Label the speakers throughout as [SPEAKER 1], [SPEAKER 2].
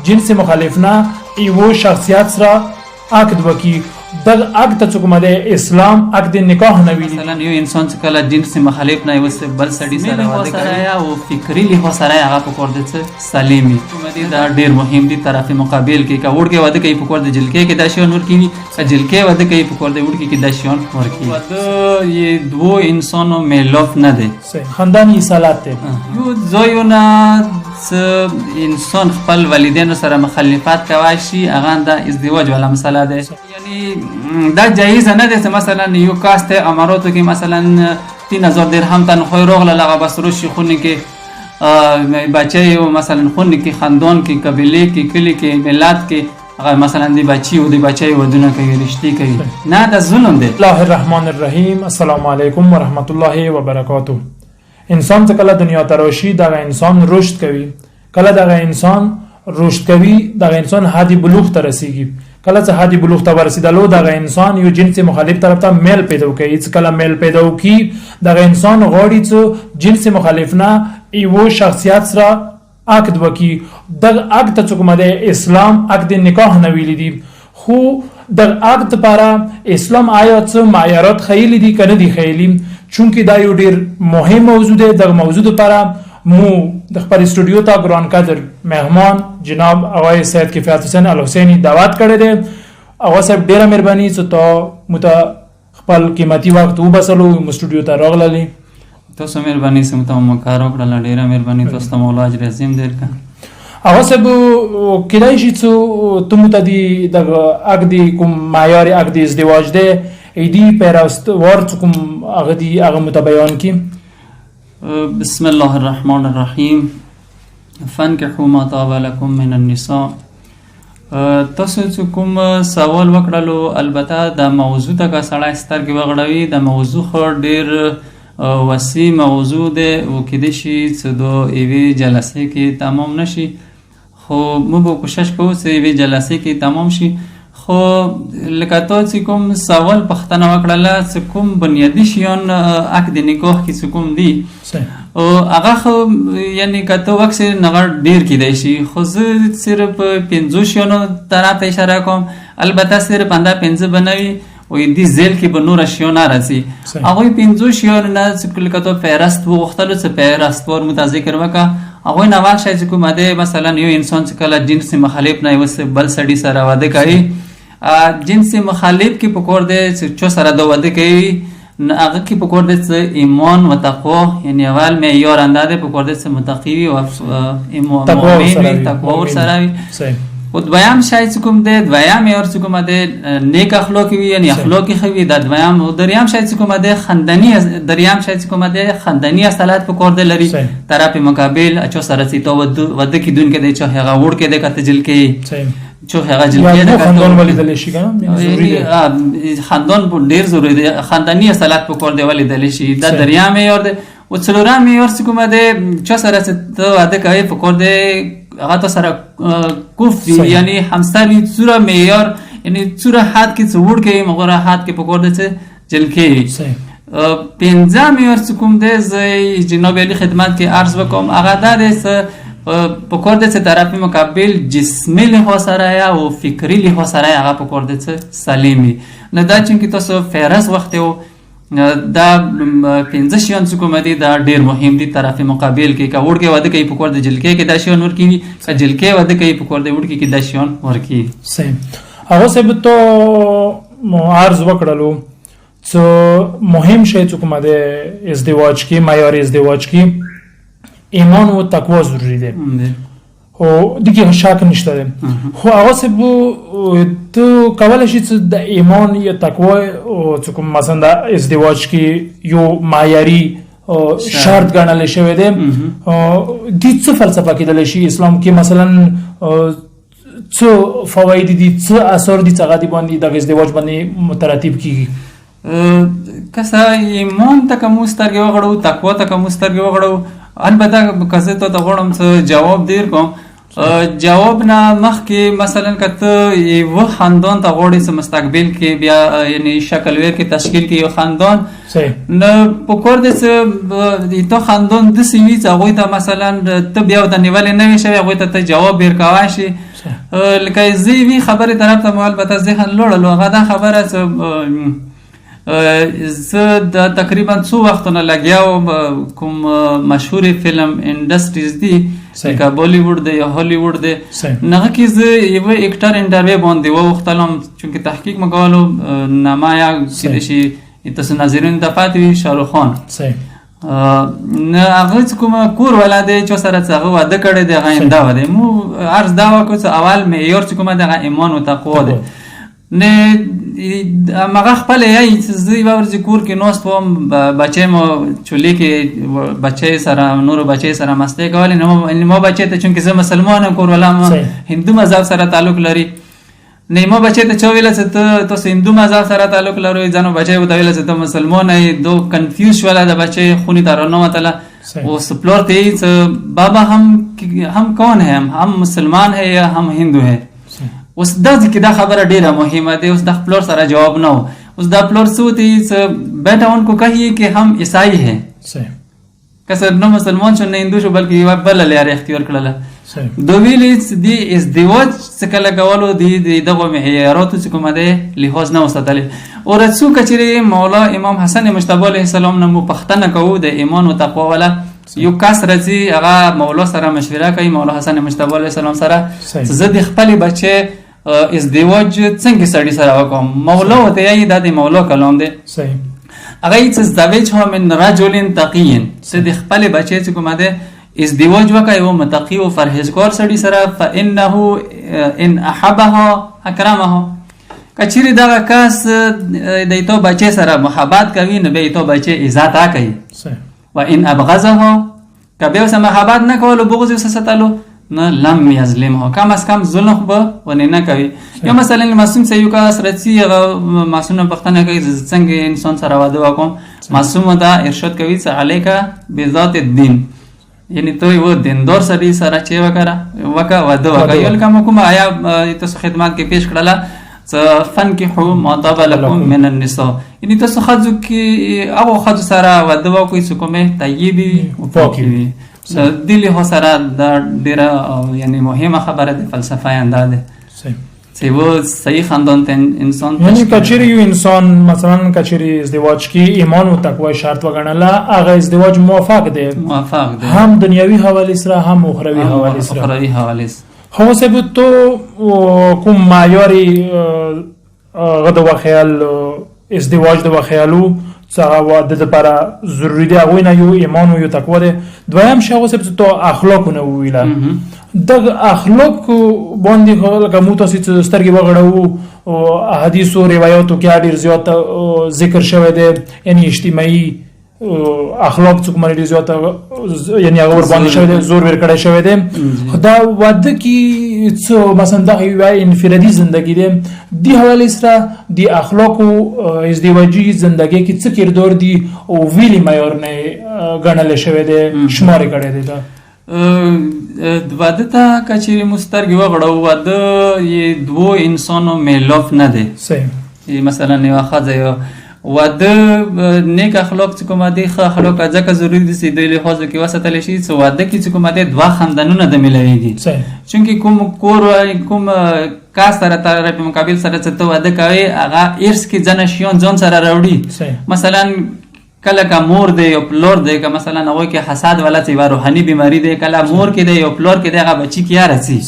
[SPEAKER 1] جنس مخالف نه یو شخصیت سره عقد وکي د عقد څه کومه د اسلام عقد نکاح نه ویلي
[SPEAKER 2] مثلا یو انسان چې کله جنس مخالف نه یو بل سړي سره واده کوي او فکری له سره هغه په کور د سلیمي دا ډیر مهم دي طرف مقابل کې کا وړ کې واده کوي په کور د جلکې کې دا شی نور کوي چې جلکې واده کوي په کور د وړ کې دا شی نور کوي واده یې دوه انسانو ملوف نه دي
[SPEAKER 1] خاندانی اصالت ته
[SPEAKER 2] یو زویونه انسان خپل والدین سره مخالفت کوي شي هغه د ازدواج ولا مسله ده یعنی دا جایز نه ده چې مثلا یو کاست اماراتو کې مثلا 3000 درهم تنخواه روغله لغه بس رو شي خونه کې بچي او مثلا خونه کې خاندان کې قبيله کې کلی کې ملت کې هغه مثلا دی بچي او دی بچي ودونه کوي رشتي کوي نه دا ظلم دی.
[SPEAKER 1] الله الرحمن الرحیم. السلام علیکم ورحمت الله وبرکاته. انسان چې کله دنیا ته راشي دا انسان رشد کوي، کله دا انسان رشد کوي دا انسان حد بلوغ ته رسیږي، کله چې حد بلوغ ته ورسیدلو دا انسان یو جنس مخالف طرف ته میل پیدا کوي، چې کله میل پیدا کوي دا انسان غواړي چې جنس مخالف نه یو شخصیت سره عقد وکي. د عقد څه کومه د اسلام عقد نکاح نه ویلي دي، خو د عقد لپاره اسلام آیا څه معیارات خیلی دي کنه دي خیلی، چونکه دا یو ډیر مهم موضوع دی. د موضوع لپاره مو د خپل استودیو ته ګران قدر مهمان جناب آقای سید کفایت حسین الحسینی دعوت کړی دی. آقا صاحب ډیره مهرباني چې تا مت خپل قیمتي وخت وبسلو استودیو ته راغلی.
[SPEAKER 2] تاسو مهرباني سم ته مکارو کړل، ډیره مهرباني تاسو ته مولا اجر عظیم درکړه.
[SPEAKER 1] آقا صاحب کدای شي چې تم ته دی د عقد کوم معیار عقد ازدواج دی ایدی پیراست ورڅ کوم هغه دی هغه متبیان کی.
[SPEAKER 2] بسم الله الرحمن الرحیم. فانكحوا ما طاب لكم من النساء. تاسو چې کوم سوال وکړلو البته د موضوع ته کا سړی سترګې وغړوي، د موضوع خو ډیر وسیع موضوع ده او کېدای شي چې د ایوې جلسې کې تمام نشي، خو موږ به کوشش کوو چې ایوې جلسې کې تمام شي. خو لکه تا چې کوم سوال پښتنه وکړله چې کوم بنیادي شیان عقد نکاح کې چې کوم دي او هغه خو یعنی که ته اکثر نغړ ډیر کېدای شي، خو زه صرف 5 شیانو طرف ته اشاره کوم. البته صرف انده 5 بنوي او دې ځل کې به نور شیان راځي. هغه 5 شیان نه چې لکه ته فهرست وغوښتلو چې فهرست ور متذکر وکړه هغه نه واښه چې کوم ده مثلا یو انسان چې کله جنس مخالف نه وس بل سړي سره واده کوي، جنس مخالف کې پکور دی چې سره د واده کوي هغه کې پکور دی چې ایمان و تقوا یعنی اول معیار اندازه پکور دی چې متقی او مؤمن تقوا ور سره وي. او دویم شای چې کوم دی دویم معیار چې کوم دی نیک اخلاق وي یعنی اخلاقی خوي. د دویم او دریم شای چې کوم دی خندنی، دریم شای چې کوم دی خندنی اصالت پکور دی لري طرف مقابل اچو سره چې تو واده کې دون کې دی چې هغه وړ کې دی کته جل کې چو هغه جلګه ده
[SPEAKER 1] خاندان ولیدل شي کنه ضروري
[SPEAKER 2] ده، خاندان ډیر ضروري ده، خاندانی اصالت په کور دی ولیدل شي. دا دریا معیار ده. او څلورم معیار چې کومه ده چې سره ته واده کوي په کور دی هغه ته سره کوف یعنی همسری صوره معیار یعنی صوره حد کې څوړ کې مغره حد کې په کور دی جلګه. 15 معیار چې کوم ده زي جناب علی خدمت کې عرض وکم هغه ده پکور د څه طرف مقابل جسمي له سره یا او فکری له سره هغه پکور د څه سلیمي نه دا چې تاسو فهرست وخت او دا 15 شیان چې کوم دي دا ډیر مهم دي طرف مقابل کې کا وړ کې واده کوي پکور د جلکې کې دا شیان ور کوي کا جلکې واده کوي پکور د وړ کې دا شیان ور کوي.
[SPEAKER 1] صحیح. هغه څه ته عرض وکړلو چې مهم شی چې کوم د ازدواج کې معیار ازدواج کې ایمان و تقوا ضروری ده. خو دیگه شک نشته ده. خو هغه څه تو کولای شي چې د ایمان یا تقوا او چې کوم مثلا د ازدواج کې یو معیاري شرط ګڼل شوی دی د څه فلسفه کېدلی شي اسلام کې مثلا څه فواید دي څه اثر دي څنګه دي باندې د ازدواج باندې مترتب کیږي.
[SPEAKER 2] کسا ایمان ته کوم سترګې وغړو تقوا ته کوم سترګې وغړو البته کزه ته غوړم څه جواب دیر کوم جواب نه مخکې مثلا که ته یو خاندان ته غواړې څه مستقبل کې بیا یعنی شکل ویر کې تشکیل کې یو خاندان نه پکار دی څه ته خاندان داسې وي چې هغوی ته مثلا ته بیا ورته نیولې نه وي شوی هغوی ته ته جواب ورکولی شي لکه زه یوې خبرې طرف ته مو البته ذهن لوړلو هغه دا خبره زه د تقریبا څو وختونه لګیا وم کوم مشهور فلم انډسټریز دي لکه بالیووډ دی یا هالیووډ دی هغه کې زه یوه اکټر انټرویو باندې ووختلم چونکې تحقیق مې کولو نمایه کیدای شي تاسو ناظرینو ته پاتې وي شاهرخ خان نه هغه چې کومه کور والا دی چې سره څه هغه واده کړی دی هغه امدا دی مو عرض دا وکړو چې اول معیار چې کومه د ایمان او تقوا دی نه مغه خپل یی چې زه یو ورځ کور کې نوست وم بچی مو چولې کې بچی سره نور بچی سره مستی کولې نو ما بچی ته چونکې زه مسلمان کور ولا هندو مذهب سره تعلق لري نه ما بچی ته چویل چې ته هندو مذهب سره تعلق لري ځانو بچی وته ویل چې ته مسلمان یې دو کنفیوز ولا د بچی خونی تر نو تعالی वो सप्लोर थे बाबा हम कौन है हम मुसलमान है या हम हिंदू है उस दर्ज की दा खबर डेरा मुहिम है उस दा फ्लोर सारा जवाब ना हो उस दा फ्लोर सूती बेटा उनको कहिए कि हम ईसाई हैं कसर न मुसलमान छो न हिंदू छो बल्कि बल ले यार इख्तियार कळला دویلی دی ازدواج څکله کولو دی دغه معیاراتو چې کومه ده لحاظ نه وساتلی او رسو کچری مولا امام حسن مجتبی علیه السلام نمو پختنه کوو د ایمان او تقوا ولا یو کس راځي هغه مولا سره مشوره کوي مولا حسن مجتبی علیه السلام سره زه د خپل بچی ازدواج څنګه سړی سره وکم مولا وته یی د مولا کلام دی صحیح هغه چې زویج هم من رجل تقی چې د خپل بچی چې کومه ده ازدواج وکای و متقی و فرهیزگار سړی سره فانه ان احبها اکرمها کچری دا کس دیتو بچی سره محبت کوي نه به تو بچی عزت کوي و ان ابغضها کبه سره محبت نه کول بغض وساتلو نه لم یظلمها کم از کم ظلم به ونه نه کوي یا مثلا معصوم سيو کا سرتي معصوم پختنه کوي څنګه انسان سره واده وکم معصوم دا ارشاد کوي چې الیکا بذات الدین یعنی تو وہ دیندار سړي سره چې وکا واده وکا یو کوم کوم آیا تاسو خدمات کې پیش کړله فنکحوا ما طاب لكم من النساء یعنی تاسو خځو کې هغه خځو سره واده وکوي چې کومه طیبي او پاکي وي دلی هو سره دا ډیره یعنی مهمه خبره ده فلسفه انداده سی وہ صحیح خاندان ته انسان
[SPEAKER 1] یعنی کچری یو انسان مثلا کچری ازدواج کی ایمان او تقوا شرط وګڼله هغه ازدواج موافق دی هم دنیوي حواله سره هم اخروی حواله سره هو سبب تو کوم معیاری غد و خیال ازدواج د خیالو څنګه واده لپاره ضروری دی هغه نه یو ایمان او یو تقوا دی دویم شی هغه سبب تو اخلاق نه ویلا د اخلاق باندې هغه مو تاسو سترګې وغړو او احادیث او روایتو کې ډیر زیات ذکر شوی دی یعنی اجتماعي اخلاق څوک باندې زیات یعنی هغه ور باندې شوی دی زور ور کړی شوی دی دا واده کې څو مثلا د یو انفرادي ژوندۍ دی دی حواله سره دی اخلاق او ازدواجی ژوندۍ کې څه کردار دی او ویلی معیار نه غنل شوی دی شمار کړی دی دا
[SPEAKER 2] واده ته کچری مسترګي وغړو واده یې دوه انسانو میلوف نه دي صحیح مثلا یو خځه واده نیک اخلاق چې کومه دي ښه اخلاق ځکه ضروري دي چې د لحاظ کې وساتل شي چې واده کې چې کومه دي دوه خاندانونه د ملويږي چونکه کوم کور کوم کاس سره تر په مقابل سره چې واده کوي هغه ارث کې ځنه شیون ځون سره راوړي مثلا کله کا مور دی او پلور دی که مثلا هغه کې حسد ولا چې روحاني بیماری دی کله مور کې دی او پلور کې دی هغه بچی کې راځي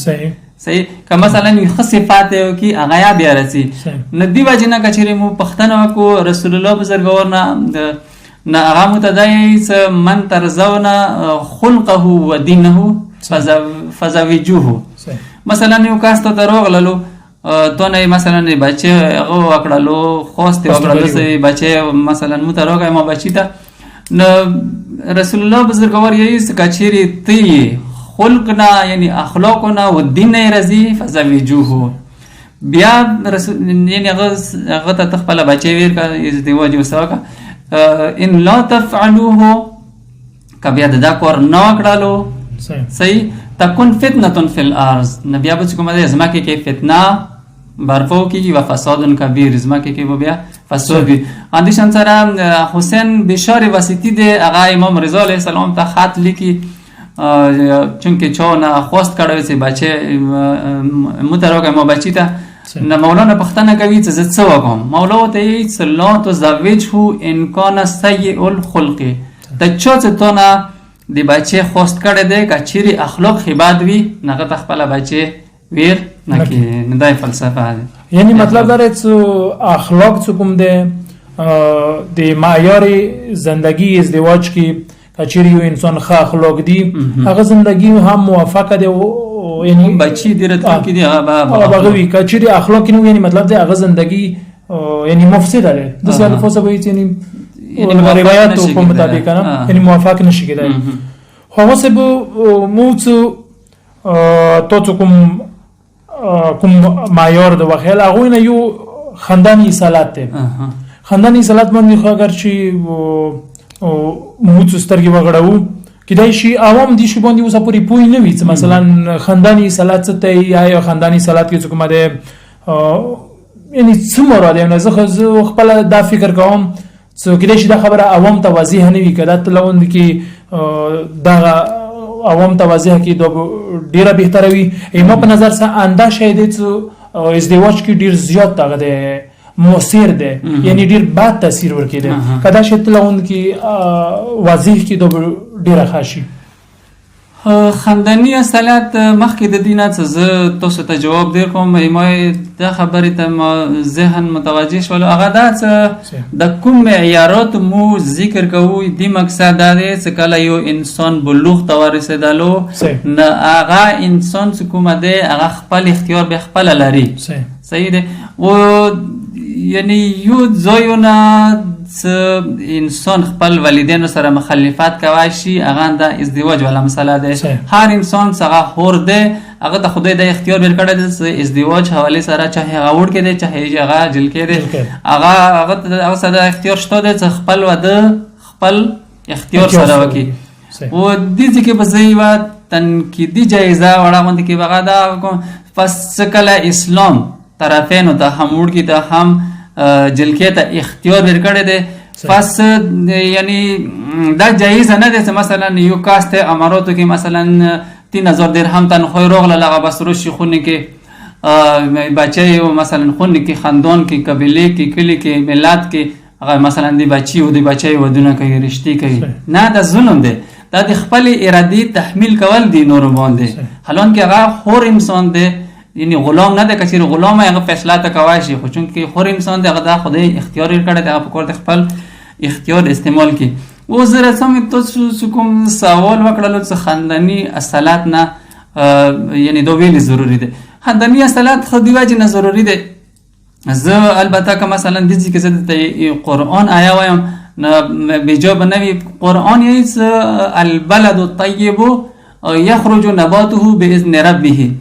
[SPEAKER 2] صحیح که مثلا خصفات یو کې هغه یا بیا راځي ندی واجنه کچری مو پختنه کو رسول الله بزرګور نه هغه متدای من ترزونا خلقه و دینه فزوجوه مثلا یو کاست دروغللو تو نه مثلا بچه هغه وکړلو خوسته وکړلو سي بچه مثلا متروګه ما بچی ته نو رسول الله بزرګور یې کچری تی خلقنا یعنی اخلاقنا و دین رضی فزوجوه بیا رسول یعنی هغه ته خپل بچی ویر کا ازدواج وساکا ان لا تفعلوه کبیا د کور نو کړلو صحیح تکون فتنه فی الارض نبی ابو کومه ده زمکه کې فتنه برپو کیږي و فساد کبیر زمکه کې بیا فساد وي اندیشان سره حسین بشار واسطی ده هغه امام رضا علیه السلام ته خط لیکي چونکه چون خواست کړو چې بچه متروګه ما بچی ته نه مولانا پختنه کوي چې زه څه وکم مولا ته یې لا تزوجه ان کان سیء الخلق ته چا څه تو نه دی بچه خواست کړی دی که چیرې اخلاق خباد وي نغه ته خپله بچه ویر نکي نه دا فلسفه ده
[SPEAKER 1] یعنی مطلب داره چې اخلاق څه کوم دی د معیار زندگی ازدواج کې که چیرې یو انسان ښه اخلاق دی هغه زندگی هم موافقه دی یعنی
[SPEAKER 2] بچی دی راتلونکي کې دی
[SPEAKER 1] هغه وي که چیرې اخلاق نه یعنی مطلب دی هغه زندگی یعنی مفسد ده د څه الفاظ به یعنی روایت په مطابق نه یعنی موافق نشي کېدای خو اوس به موږ تو کوم معیار د وخیل هغه نه یو خاندانی اصالت ده خاندانی اصالت باندې خو اگر چې موږ سترګې وغړو کدای شي عوام دي شي باندې اوسه پوری پوی نه وي مثلا خاندانی اصالت څه ته یا خاندانی اصالت کې کومه ده یعنی څه مراد نه زه خپل دا فکر کوم څو کله چې دا خبره عوام ته واضح نه وي کړه ته لوند کې دا عوام ته واضح کې ډیره بهتره وي ایمه په نظر سره انده شه دي چې ازدواج کې ډیر زیات تاغه ده مؤثر ده یعنی ډیر بد تاثیر ورکړي ده کدا چې ته لوند کې واضح کې ډیره خاصي
[SPEAKER 2] خاندانی اصالت مخکې د دینه څه زه تاسو ته جواب در کوم ما د خبرې ته ما ذهن متوجه شول هغه دا څه د کوم معیارات مو ذکر کوو د مقصد دا دی چې کله یو انسان بلوغ ته ورسېدلو نه هغه انسان چې کومه دی هغه خپل اختیار به خپل لري صحیح دی او یعنی یو ځایونه انسان خپل والدین سره مخالفت کوي شي هغه د ازدواج ولا مسله ده هر انسان څنګه خور ده هغه د خدای د اختیار ورکړی د ازدواج حواله سره چاهي هغه وړ کې ده چاهي هغه جل کې ده هغه سره اختیار شته ده خپل وده خپل اختیار سره وکي او د دې کې به زی و تنقیدی جایزه وړه باندې کې وغه دا پس کله اسلام طرفین ته هم وړ کې ته هم جلکې ته اختیار ورکړی دی پس یعنی دا جایز نه دی چې مثلا یو کاست اماراتو کې مثلا 3000 درهم تنخواه راغله هغه بس روشي خونه کې بچی او مثلا خونه کې خاندان کې قبیله کې کلی کې ملت کې هغه مثلا دی بچی او دی بچی ودونه کوي رشتي کوي نه دا ظلم دی دا د خپل ارادي تحمیل کول دی نور باندې حالان کې هغه خور انسان دی یعنی غلام نه ده که چیرې غلام هغه فیصله ته کوي شي خو چونکې خور انسان دغه د خدای اختیار کړی دغه په کور د خپل اختیار استعمال کی او زه رسم تاسو کوم سوال وکړلو چې خاندانی اصالت نه یعنی دو ویل ضروری ده خاندانی اصالت خو دی وجه نه ضروری ده زه البته که مثلا د دې کې زه قرآن آیا وایم نه بجواب نه وي قرآن یې البلد الطيب یخرج نباته باذن ربه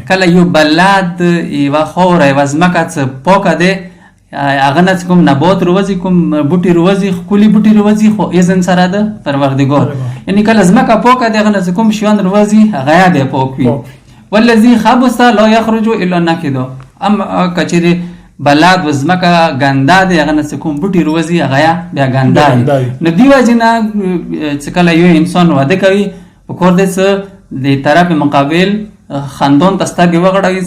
[SPEAKER 2] کله یو بلد یو خور یو ځمکه څه پاکه ده هغه نه کوم نبات روزي کوم بوټي روزي خولي بوټي روزي خو اذن سره ده پروردگار یعنی کله ځمکه پاکه ده هغه نه کوم شیان روزي هغه به پاک وي والذي خبث لا يخرج الا نكدا اما کچره بلد و ځمکه ګنده ده هغه نه کوم بوټي روزي هغه بیا ګنده نه دی وجنه چې کله یو انسان واده کوي په کور دې د طرف مقابل خاندان تستګي وغړوي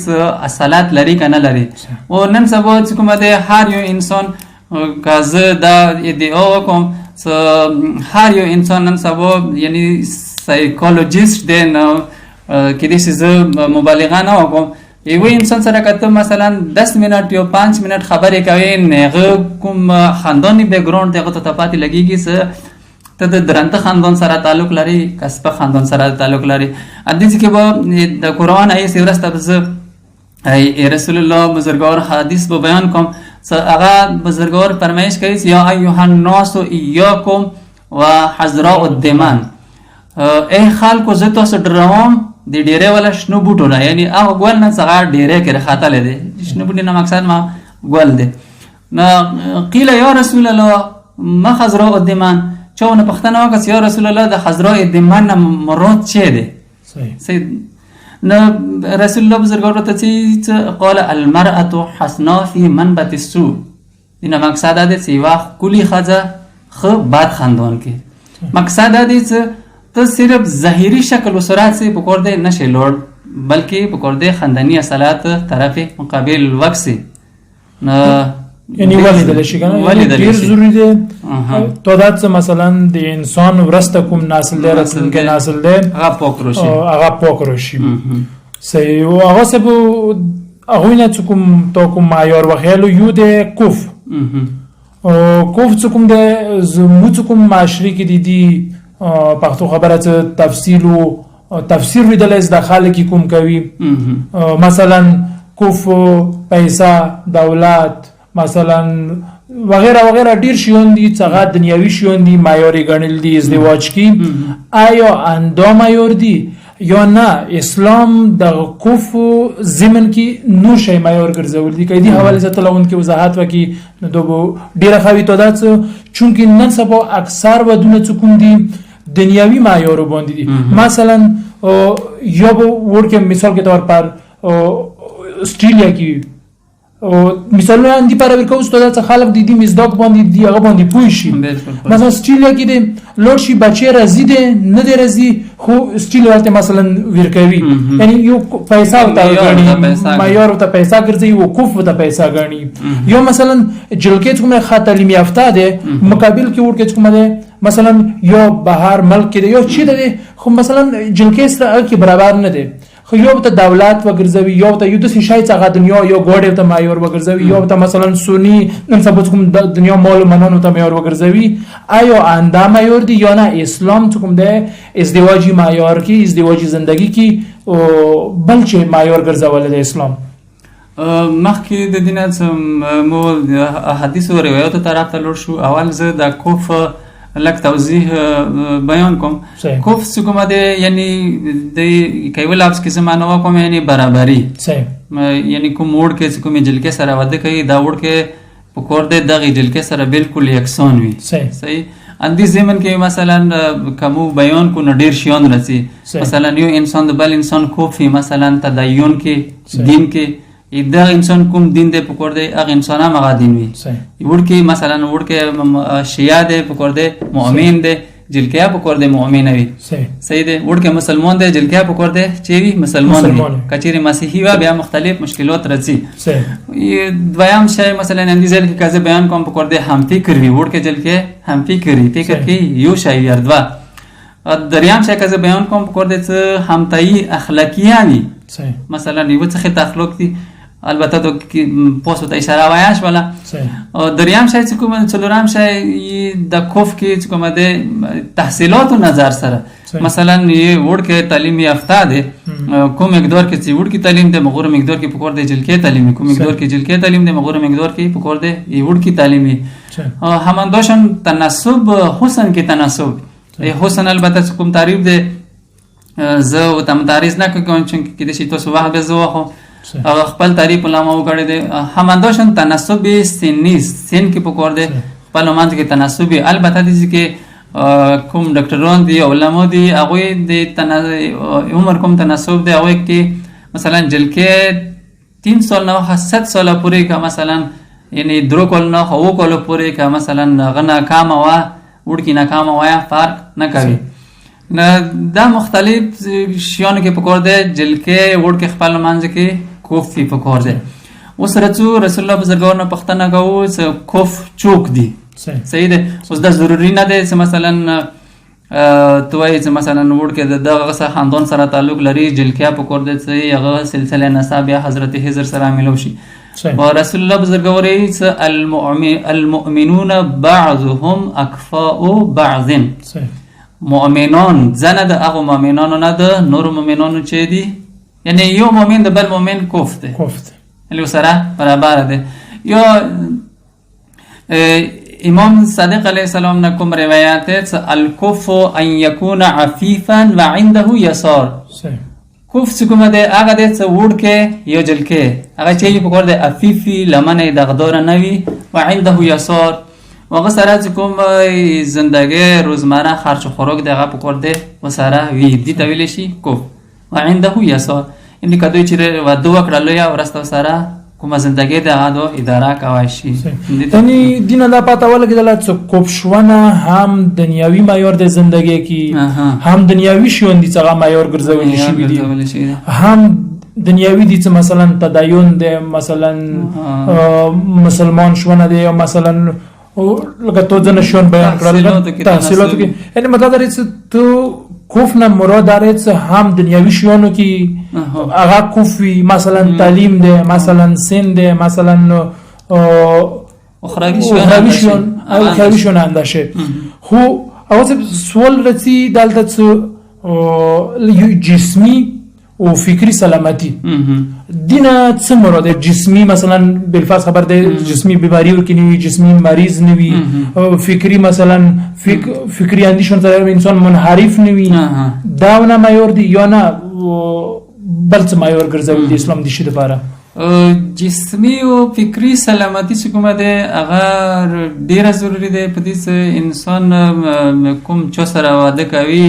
[SPEAKER 2] اصالت لري کنه لري او نن سبا چې کومه ده هر یو انسان کازه دا ادعا کوم هر یو انسان نن سبا یعنی سایکولوژیست دی نو کې دې څه مبالغه نه وکم یو انسان سره کته مثلا 10 منټ یا 5 منټ خبرې کوي نه کوم خاندانی بیک ګراوند دغه ته پاتې لګيږي څه ته د درنته خاندان سره تعلق لري کسبه خاندان سره تعلق لري حدیث کې به د قرآن آیه سورسته به رسول الله بزرگوار حدیث به بیان کوم هغه بزرگوار فرمایش کوي یا ایها الناس ایاکم و حذراء الدمان ای خلکو زه تاسو ډروم د ډیره ولا شنو بوټو نه یعنی هغه ګول نه څنګه ډیره کې راخاته لدی شنو بوټي نه مقصد ما ګول دی نو قیل یا رسول الله ما حذراء الدمان چون پختنه وکړه یا رسول الله د حضراء الدمان مراد چه ده صحیح نه رسول الله بزرګوار ته چې قال المرأة حسنا فی منبت السوء دینه مقصد دا چې واخ کلی خزه خ باد خاندان کې مقصد دا چې ته صرف ظاهری شکل و صورت سے پکورده نشه لوڑ بلکہ پکورده خاندانی اصالات طرف مقابل وقت سے
[SPEAKER 1] یعنی ولیدل شي کنه ډیر ضروری دی تو دا چې مثلا د انسان ورسته کوم نسل دی راتلونکي نسل دی هغه پوکروشي صحیح او هغه سبو هغه نه کوم تو کوم معیار وخیلو یو د کوف او کوف چې کوم د زمو کوم معاشري کې دي پښتو خبره ته تفسیر ویدل از داخله کی کوم کوي مثلا کوف پیسہ دولت مثلا وغیرہ وغیرہ ډیر شیون دي څنګه دنیوي شیون دي معیاري ګڼل دي ازدواج کی آیا اندا معیار دي یا نه اسلام د کوف زمن کی نو شی معیار ګرځول دي کدي حواله ته لون کې وضاحت وکي نو ډیر خوي تو دا چونکی نن سبا اکثر ودونه کوم دي دنیاوی معیار باندې دي مثلا یا ورکه مثال کے طور پر آسټرالیا کې مثلا اندی پر ورکو استاد خلک د دې مزداق باندې دی هغه باندې پوي شي مثلا آسټرالیا کې د لوړ شي بچي راځي دي نه دی راځي خو آسټرالیا ته مثلا ورکوي یعنی یو پیسې او غني معیار ته پیسې ګرځي او کوف ته پیسې غني یو مثلا جلکې کومه خاطر تعلیم یافته ده مقابل کې ورکه کومه ده مثلا یو بهر ملک کې یو چی ده خو مثلا جلکې سره کې برابر نه ده خو یو ته دولت وګرځوي یو ته یو د شای څنګه دنیا یو ګوډ ته معیار وګرځوي یو ته مثلا سنی نن سبا کوم د دنیا مال منانو ته معیار وګرځوي آیا انده معیار دی یا نه اسلام کوم ده ازدواجی معیار کی ازدواجی زندگی کی او بل چې معیار ګرځول د اسلام
[SPEAKER 2] مخکې د دینه مو حدیث او روایت طرف ته لور شو اول زه د کوف لک توضیح بیان کوم کوف څه کومه ده یعنی د کایول اپس کې زمانه وا کوم یعنی برابرۍ یعنی کوم موډ کې کوم جلکه سره وده کوي دا وړ کې پکور ده دغه جلکه سره بالکل یکسان وي صحیح اندی زمن کې مثلا کوم بیان کو نډیر شیون رسی مثلا یو انسان د بل انسان کوفي مثلا تدین کې دین کې دا انسان کوم دین دی پکور دی هغه انسان هم هغه دین وي ورکی مثلا ورکی شیعه دی پکور دی مؤمن دی جلکیا پکور دی مؤمن وي صحیح دی ورکی مسلمان دی جلکیا پکور دی چې وي مسلمان وي کچېری مسیحي وا بیا مختلف مشکلات راځي دویم شی مثلا اندیزل کې کزه بیان کوم پکور دی هم فکر وي ورکی جلکه هم فکر فکر کې یو شی یردوا دریم شی کزه بیان کوم پکور دی چې هم تای اخلاقیانی مثلا یو څه اخلاق دي البته تو پوسو ته اشاره وایاش ولا دریم شای چې کوم څلورم شای د کوف کې کوم د تحصیلات و نظر سره مثلا یہ وړ کې تعلیم یافته ده کوم مقدار کې چې وړ کې تعلیم ده مغور مقدار کې پکور ده جلکې تعلیم کوم مقدار کې جلکې تعلیم ده مغور مقدار کې پکور ده یہ وړ کې تعلیم همانداشن تناسب حسن کې تناسب حسن البته کوم تعریف ده زه او تم تعریف نه کوم چې د شي تاسو واه به زه خو خپل تعریف علماء وکړي دي همانداشن تناسب سنی سن کې پکور دي خپل مانځ کې تناسب البته دي چې کوم ډاکټران دي علماء دي هغه د عمر کوم تناسب دي هغه کې مثلا جلکه 3 سال نه 7 سال پورې کا مثلا یعنی درو کول نه هو کول پورې کا مثلا غنا کام وا وړ کې ناکام وا فرق نه کوي نه دا مختلف شیانو کې پکور دي جلکه وړ کې خپل مانځ کې کوف فی پکور ده اوس رسول الله بزرګور نه پښتنه غو څه کوف چوک دي صحیح ده اوس دا ضروری نه ده چې مثلا توای چې مثلا وړ کې دغه څه خاندان سره تعلق لري جلکیا پکور ده چې هغه سلسله نسب یا حضرت حضر سره ملو شي او رسول الله بزرګور چې المؤمنون بعضهم اکفاء بعض مؤمنان زنه د هغه مؤمنانو نه ده نور مؤمنانو چې دي یعنی یو مؤمن د بل مؤمن کوفته یعنی سره برابر ده یا امام صادق علیه السلام نه کوم روایت ہے الکف ان یکون عفیفا وعنده یسار کوف کوم ده هغه د وډ کې یو جل کې هغه چې په کور د عفیفی لمنه دغدار نه وي وعنده یسار وغه سره کوم زندگی روزمره خرچ و خوراک دغه په کور ده وسره وی دي تویل شي کوف وعنده یسع یعنی که دوی چې واده وکړه لویه ورسته سره کومه زندګي د هغه دو اداره کوای شي.
[SPEAKER 1] یعنی دینه دا پاته ولګېدله چې کوپشونه هم دنیاوي معیار د زندګۍ کې هم دنیاوي ژوند دي چې هغه معیار ګرځولي شوي دي، هم دنیاوي دي چې مثلا تدین دی، مثلا مسلمان شونه دی، او مثلا لکه تو ځنه شون بیان کړل تحصیلاتو کې. یعنی مطلب دا چې تو کوف نه مراد داره چې هم دنیاوي شیانو کې هغه کوفي، مثلا تعلیم دی، مثلا سن دی، مثلا
[SPEAKER 2] اخروی شیان
[SPEAKER 1] انداشه. خو اوس سوال رسی دلته چې جسمی او فکری سلامتی دینه څه مراد؟ جسمی مثلا بالفرض خبر ده جسمی بیماری ورکی نوی، جسمی مریض نوی، فکری مثلا فکری اندیشون سره انسان منحرف نوی، داونه معیار دی یا نه بل څه معیار ګرځول دي اسلام دي شي لپاره؟
[SPEAKER 2] جسمی او فکری سلامتی چې کومه ده هغه ډیره ضروری ده په دې چې انسان کوم چا سره واده کوي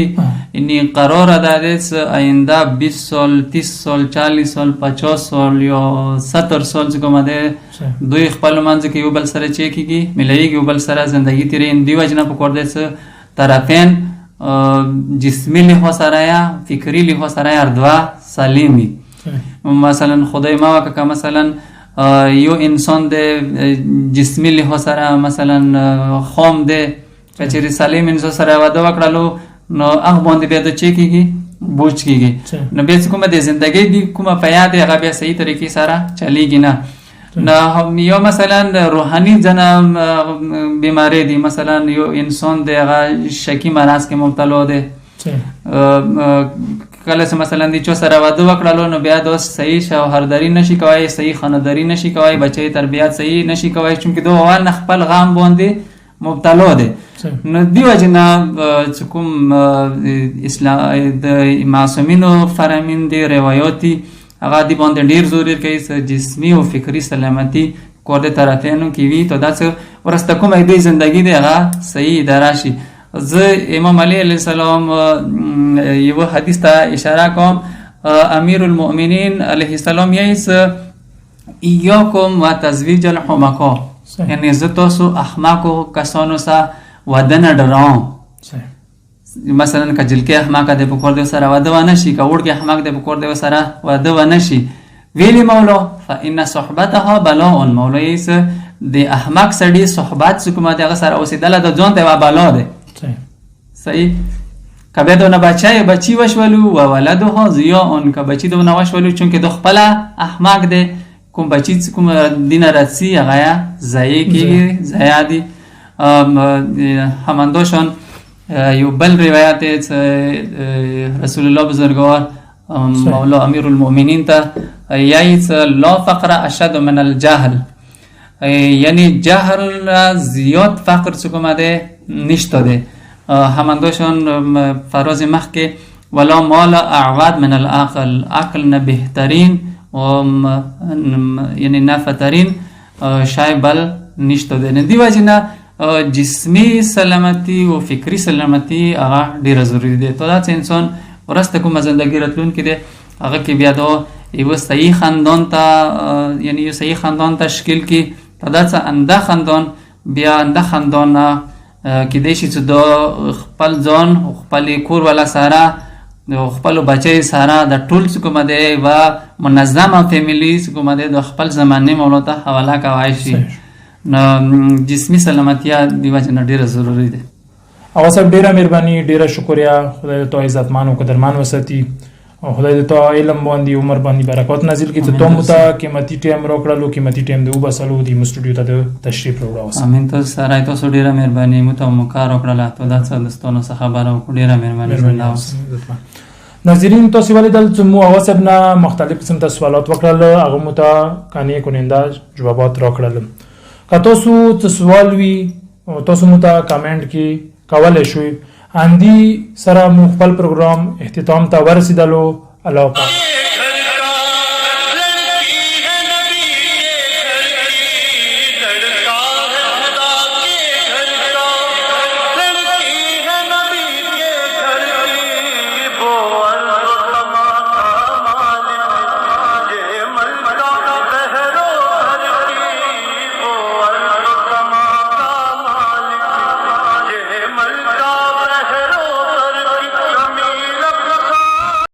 [SPEAKER 2] یعنی قرار ده چې آینده 20 سال 30 سال 40 سال 50 سال یا 70 سال چې کومه ده دوی خپل منځ کې یو بل سره چې کیږي ملایي یو بل سره ژوندۍ تیرې دی وجنه په کور ده چې طرفین جسمی لحاظ سره یا فکری لحاظ سره هر دوا سالمی. مثلا خدای ما وکه مثلا یو انسان ده جسمی لحاظ سره مثلا خام ده کچری سالم انسان سره واده وکړلو نو هغه باندې بیا د چی کیږي بوج کیږي نو بیا کومه د ژوندۍ دی کومه پیاده هغه بیا صحیح طریقې سره چلیږي نه. نه یو مثلا روحانی جنم بیماری دی، مثلا یو انسان ده هغه شکی مرض کې مبتلا ده کله چې مثلا دی چا سره واده وکړلو نو بیا د صحیح شوهرداری نشي کوي، صحیح خانداری نشي کوي، بچي تربیت صحیح نشي کوي چونکه دوه اول نه خپل غم باندې مبتلا دي. نو دیو جنا چې کوم اسلام د معصومینو فرامین دي روایتي هغه دی باندې ډیر ضروري کوي چې جسمی او فکری سلامتی کور د طرفینو کې وي ته دا چې ورسته کومه دی ژوندۍ دی هغه صحیح اداره شي. زه امام علی علیه السلام یو حدیث ته اشاره کوم، امیر المؤمنین علیه السلام یې ایاکم و تزویج الحمقا، یعنی زه تاسو احمقو کسانو سره واده نه ډراوم. مثلا که جلکې احمقه دی په کور دی سره واده ونه شي، که وړکې احمق دی په کور دی سره واده ونه شي. ویلی مولا فإن صحبتها بلاء، مولا یې د احمق سړي صحبت چې کومه دی هغه سره اوسېدله د ځان ته یوه بلا دی. صحیح که بیا دونه بچی وشولو و ولدها ضیاء، که بچی دونه وشولو چونکه دو خپله احمق دی کوم بچی کوم دینه رسی هغه ضایع کېږي ضایع دي. همانداشان یو بل روایت رسول الله بزرگوار مولا امیر المؤمنین ته یایي لا فقر اشد من الجهل، یعنی جهل زیاد فقر چې کومه دی نشته دی. همانداشان فراز مخ کې ولا مال اعواد من العقل، عقل نه بهترین و یعنی نفترین شای بل نشته دی. دی وجنه جسمی سلامتی او فکری سلامتی هغه ډیره ضروری دی. ته دا چې انسان ورسته کومه ژوندۍ راتلونکې دی هغه کې بیا دا یو صحیح خاندان ته یعنی یو صحیح خاندان تشکیل کی ته دا چې انده خاندان بیا انده خاندان کې دی چې دا خپل ځان خپل کور والا سره خپل بچی سره د ټول څه کومه دی و منظمه فیملی څه کومه دی د خپل زمانه مولا ته حواله کوي شي. نو جسمی سلامتیا دی وجه ډیره ضروری ده.
[SPEAKER 1] او سب ډیره مهرباني، ډیره شکریا. خدای ته عزتمان او قدرمان وساتي او خدای ته علم باندې عمر باندې برکات نازل کړي. ته مو ته قیمتي ټیم راکړلو، قیمتي ټیم دی وبسلو دی مستډیو ته تشریف راوړاو.
[SPEAKER 2] امين. ته سره تاسو ډیره مهرباني، مو ته مو کار وکړل ته دا څه دستونو څخه خبرو ډیره مهرباني.
[SPEAKER 1] ناظرین تاسو ولیدل چې مو هغه سب نه مختلف قسم ته سوالات وکړل، هغه مو ته قانع کننده جوابات راکړل. که تاسو څه سوال وي تاسو مو ته کمنټ کې کولای شئ. اندی سره مو خپل پروګرام اختتام ته ورسېدلو. الله پاک.